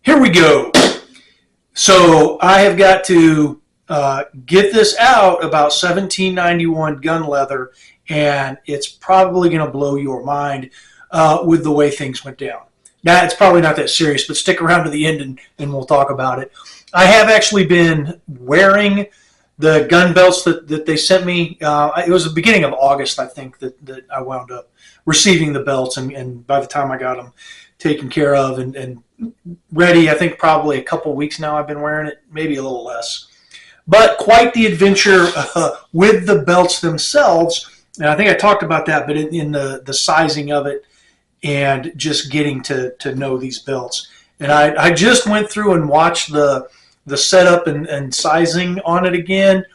Here we go. So I have got to get this out about 1791 gun leather, and it's probably going to blow your mind with the way things went down. Now, it's probably not that serious, but stick around to the end and we'll talk about it. I have actually been wearing the gun belts that they sent me. It was the beginning of August, I think, that I wound up receiving the belts, and by the time I got them taken care of and ready, I think probably a couple weeks now I've been wearing it, maybe a little less. But quite the adventure with the belts themselves, and I think I talked about that, but in the sizing of it and just getting to know these belts. And I just went through and watched the setup and sizing on it again,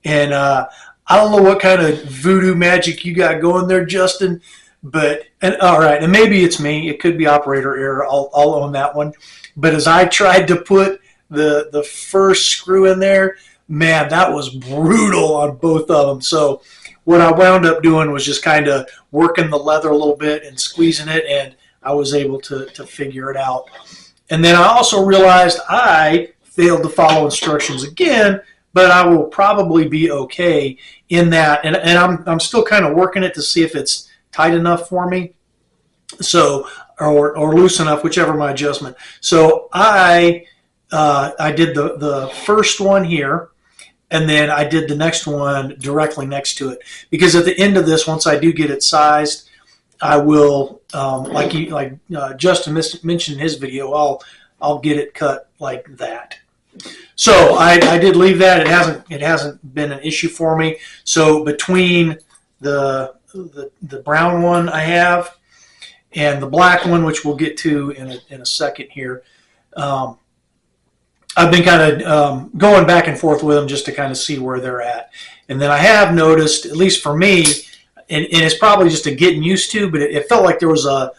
and I don't know what kind of voodoo magic you got going there, Justin, but all right, and maybe it's me. It could be operator error. I'll own that one. But as I tried to put the first screw in there, man, that was brutal on both of them. So what I wound up doing was just kind of working the leather a little bit and squeezing it, and I was able to figure it out. And then I also realized I failed to follow instructions again, but I will probably be okay in that. And I'm still kind of working it to see if it's tight enough for me, so or loose enough, whichever my adjustment. So I did the first one here, and then I did the next one directly next to it, because at the end of this, once I do get it sized, I will like Justin mentioned in his video, I'll get it cut like that. So I did leave that. It hasn't been an issue for me. So between the brown one I have and the black one, which we'll get to in a second here, I've been kind of going back and forth with them just to kind of see where they're at. And then I have noticed, at least for me, and it's probably just a getting used to, but it felt like there was a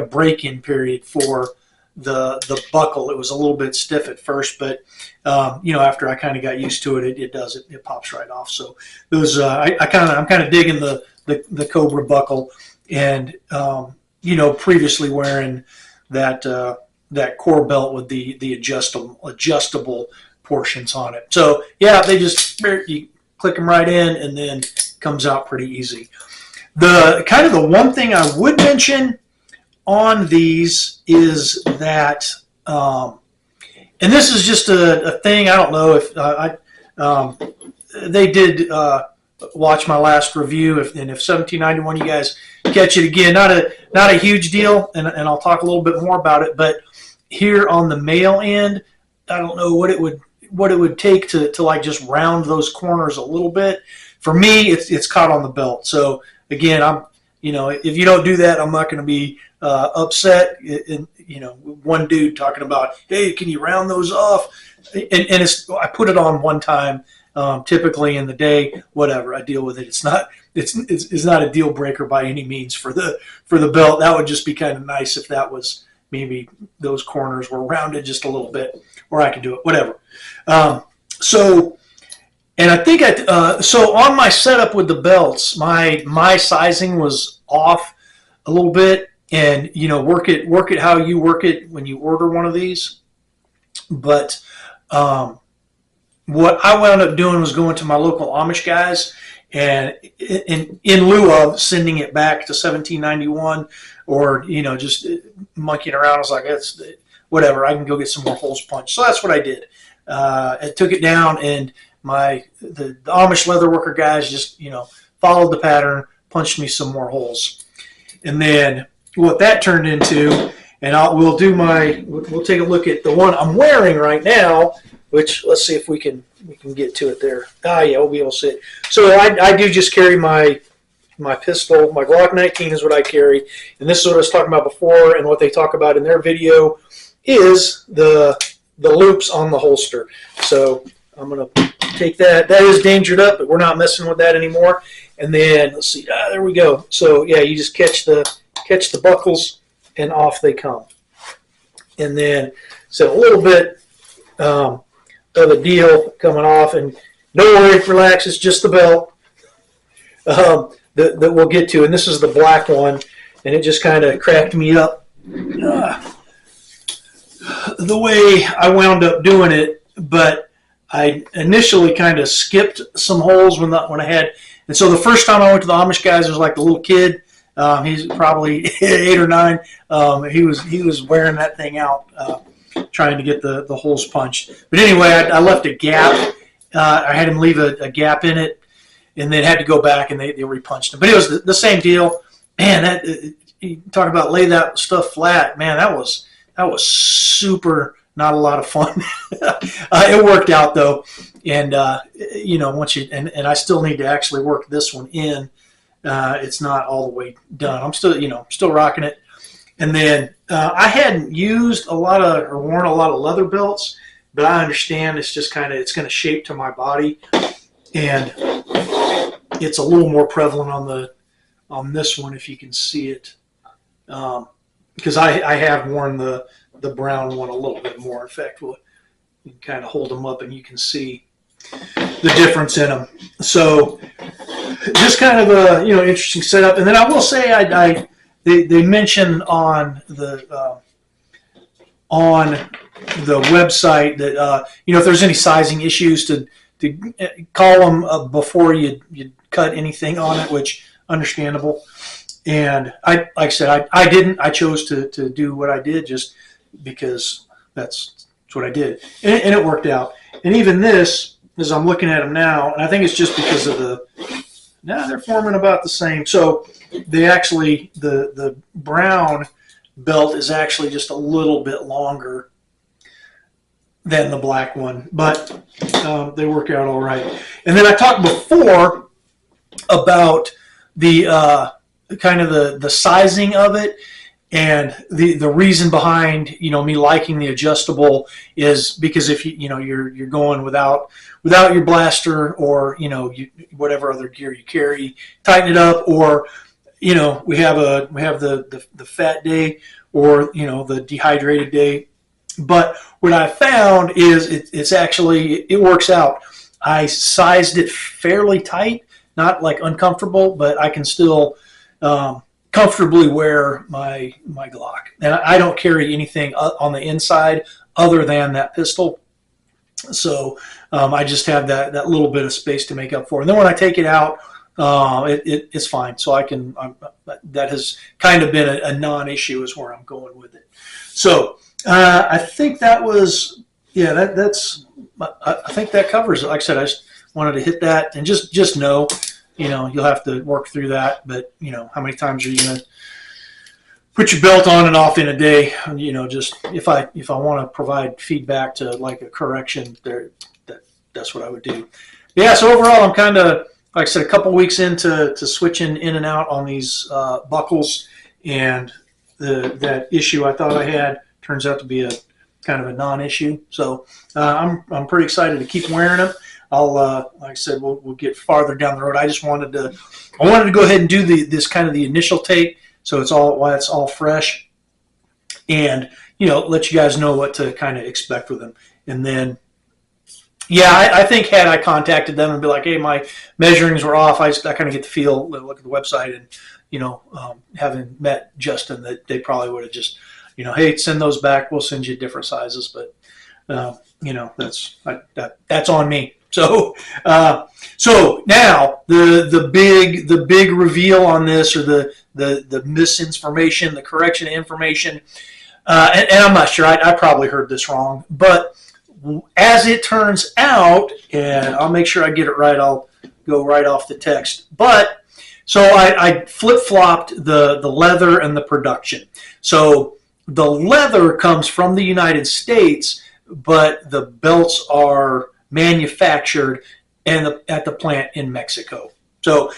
break-in period for the buckle. It was a little bit stiff at first, but after I kind of got used to it, it pops right off. So those I'm kind of digging the Cobra buckle, and previously wearing that core belt with the adjustable portions on it. So yeah, you click them right in, and then comes out pretty easy. The one thing I would mention on these is that, and this is just a thing. I don't know if they did watch my last review, if 1791 you guys catch it again, not a huge deal, and I'll talk a little bit more about it. But here on the male end, I don't know what it would take to like just round those corners a little bit. For me, it's caught on the belt. So again, if you don't do that, I'm not going to be upset. One dude talking about, hey, can you round those off? And I put it on one time, typically in the day. Whatever, I deal with it. It's not a deal breaker by any means for the belt. That would just be kind of nice if that was, maybe those corners were rounded just a little bit, or I could do it. Whatever. And I think so on my setup with the belts, my sizing was off a little bit, and work it how you work it when you order one of these. But what I wound up doing was going to my local Amish guys, and in lieu of sending it back to 1791 or just monkeying around, I was like, it's whatever, I can go get some more holes punched. So that's what I did. I took it down, and the Amish leatherworker guys just followed the pattern, punched me some more holes. And then what that turned into, and we'll take a look at the one I'm wearing right now, which let's see if we can get to it there. Yeah, we'll be able to see it. So I do just carry my pistol. My Glock 19 is what I carry, and this is what I was talking about before, and what they talk about in their video is the loops on the holster. So I'm going to take that. That is dangered up, but we're not messing with that anymore. And then let's see. There we go. So yeah, you just catch the buckles, and off they come. And then so a little bit of of a deal coming off, and don't worry, relax, it's just the belt that we'll get to. And this is the black one, and it just kind of cracked me up the way I wound up doing it. But I initially kind of skipped some holes when I had, and so the first time I went to the Amish guys, I was like a little kid. He's probably 8 or 9. He was wearing that thing out, trying to get the holes punched. But anyway, I left a gap. I had him leave a gap in it, and then had to go back and they repunched him. But it was the same deal. Man, that you talk about lay that stuff flat. Man, that was super not a lot of fun. It worked out though, and once you and I still need to actually work this one in. It's not all the way done. I'm still rocking it. And then I hadn't used a lot of or worn a lot of leather belts, but I understand it's just it's going to shape to my body, and it's a little more prevalent on this one if you can see it, because I have worn the brown one a little bit more. In fact, we'll kind of hold them up and you can see the difference in them. So just kind of a interesting setup. And then I will say they mentioned on the website that if there's any sizing issues to call them before you cut anything on it, which understandable. And like I said, I didn't. I chose to do what I did just because that's what I did, and it worked out. And even this, as I'm looking at them now, and I think it's just because of they're forming about the same. So they actually, the brown belt is actually just a little bit longer than the black one, but they work out all right. And then I talked before about the kind of the sizing of it, and the reason behind me liking the adjustable is because if you're going without your blaster or whatever other gear you carry, tighten it up, or we have the fat day or the dehydrated day. But what I found is it's actually it works out. I sized it fairly tight, not like uncomfortable, but I can still comfortably wear my Glock. And I don't carry anything on the inside other than that pistol. So I just have that little bit of space to make up for. And then when I take it out, it's fine. So that has kind of been a non-issue is where I'm going with it. So I think that was, I think that covers it. Like I said, I just wanted to hit that and just know, you'll have to work through that, but how many times are you going to put your belt on and off in a day? Just if I want to provide feedback to like a correction there, that's what I would do. Yeah. So overall, I'm kind of, like I said, a couple weeks into switching in and out on these buckles, and that issue I thought I had turns out to be a kind of a non-issue. So I'm pretty excited to keep wearing them. I'll, like I said, we'll get farther down the road. I wanted to go ahead and do this kind of the initial take, so it's all fresh, and let you guys know what to kind of expect with them. And then, I think had I contacted them and be like, hey, my measurings were off, I kind of get the feel, look at the website, and having met Justin, that they probably would have just, hey, send those back. We'll send you different sizes, but that's on me. So now the big reveal on this, or the misinformation, the correction information, and I'm not sure. I probably heard this wrong, but as it turns out, and I'll make sure I get it right. I'll go right off the text. But so I flip-flopped the leather and the production. So the leather comes from the United States, but the belts are manufactured at the plant in Mexico. So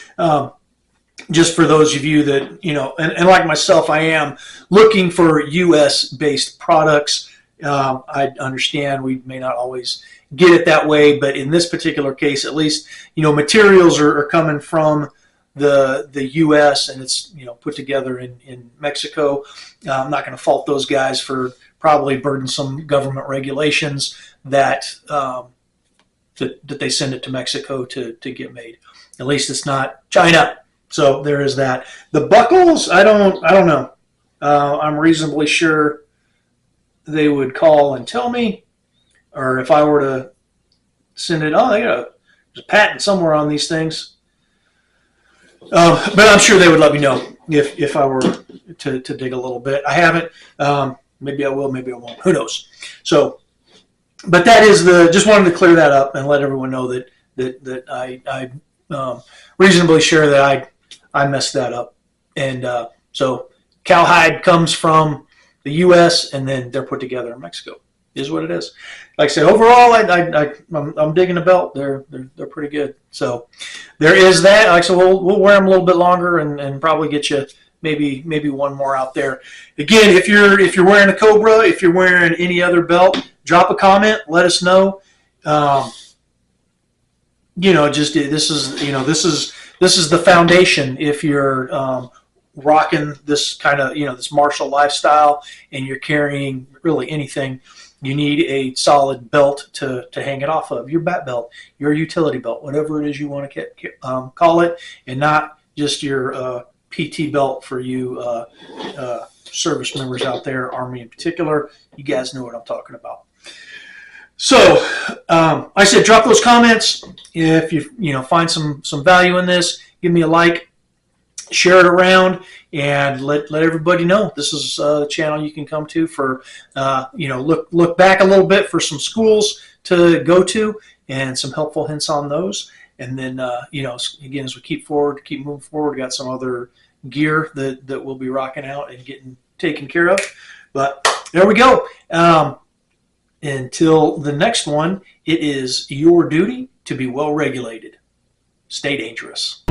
just for those of you that, and like myself, I am looking for U.S.-based products. I understand we may not always get it that way, but in this particular case, at least, materials are coming from the U.S. and it's, put together in Mexico. I'm not going to fault those guys for probably burdensome government regulations that that they send it to Mexico to get made. At least it's not China. So there is that. The buckles, I don't know. I'm reasonably sure they would call and tell me, or if I were to send it, oh, they got a patent somewhere on these things. But I'm sure they would let me know if I were to dig a little bit. I haven't. Maybe I will. Maybe I won't. Who knows? So, but that is just wanted to clear that up and let everyone know that I reasonably sure that I messed that up. And so cowhide comes from the U.S. and then they're put together in Mexico. Is what it is. Like I said, overall, I'm digging the belt. They're pretty good. So there is that. Like I said, we'll wear them a little bit longer and probably get you maybe one more out there. Again, if you're wearing a Cobra, if you're wearing any other belt, drop a comment. Let us know. Just this is the foundation. If you're rocking this kind of this martial lifestyle and you're carrying really anything, you need a solid belt to hang it off of. Your bat belt, your utility belt, whatever it is you want to call it, and not just your PT belt for you service members out there, Army in particular. You guys know what I'm talking about. So, I said, drop those comments. If you find some value in this, give me a like. Share it around and let everybody know this is a channel you can come to for look back a little bit for some schools to go to and some helpful hints on those. And then again, as we keep moving forward, we got some other gear that we'll be rocking out and getting taken care of. But there we go. Until the next one, it is your duty to be well regulated. Stay dangerous.